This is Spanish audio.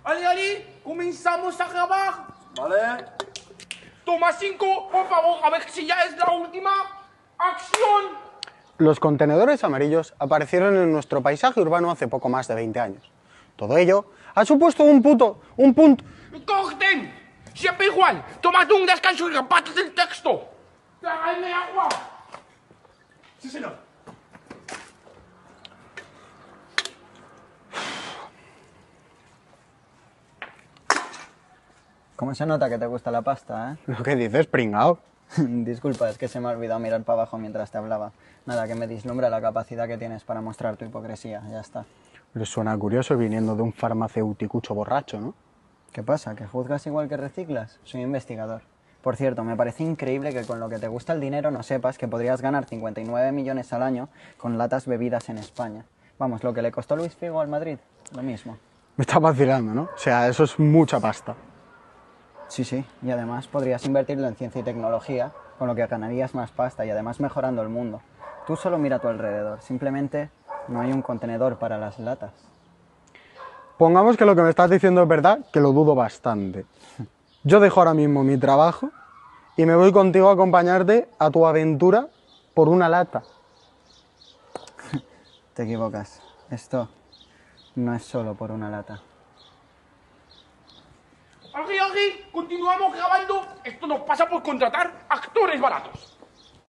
Ale, ale, comenzamos a grabar. Vale. Toma 5, por favor, a ver si ya es la última. ¡Acción! Los contenedores amarillos aparecieron en nuestro paisaje urbano hace poco más de 20 años. Todo ello ha supuesto un punto... ¡Corten! Siempre igual. Tómate un descanso y repártate el texto. ¡Tráeme agua! Sí, señor. ¿Cómo se nota que te gusta la pasta, eh? ¿Lo que dices, pringao? Disculpa, es que se me ha olvidado mirar para abajo mientras te hablaba. Nada, que me vislumbra la capacidad que tienes para mostrar tu hipocresía, ya está. Pero suena curioso viniendo de un farmacéuticucho borracho, ¿no? ¿Qué pasa? ¿Que juzgas igual que reciclas? Soy investigador. Por cierto, me parece increíble que con lo que te gusta el dinero no sepas que podrías ganar 59 millones al año con latas bebidas en España. Vamos, lo que le costó Luis Figo al Madrid, lo mismo. Me estás vacilando, ¿no? O sea, eso es mucha pasta. Sí, y además podrías invertirlo en ciencia y tecnología, con lo que ganarías más pasta y además mejorando el mundo. Tú solo mira a tu alrededor, simplemente no hay un contenedor para las latas. Pongamos que lo que me estás diciendo es verdad, que lo dudo bastante. Yo dejo ahora mismo mi trabajo y me voy contigo a acompañarte a tu aventura por una lata. Te equivocas. Esto no es solo por una lata. Aquí, continuamos grabando. Esto nos pasa por contratar actores baratos.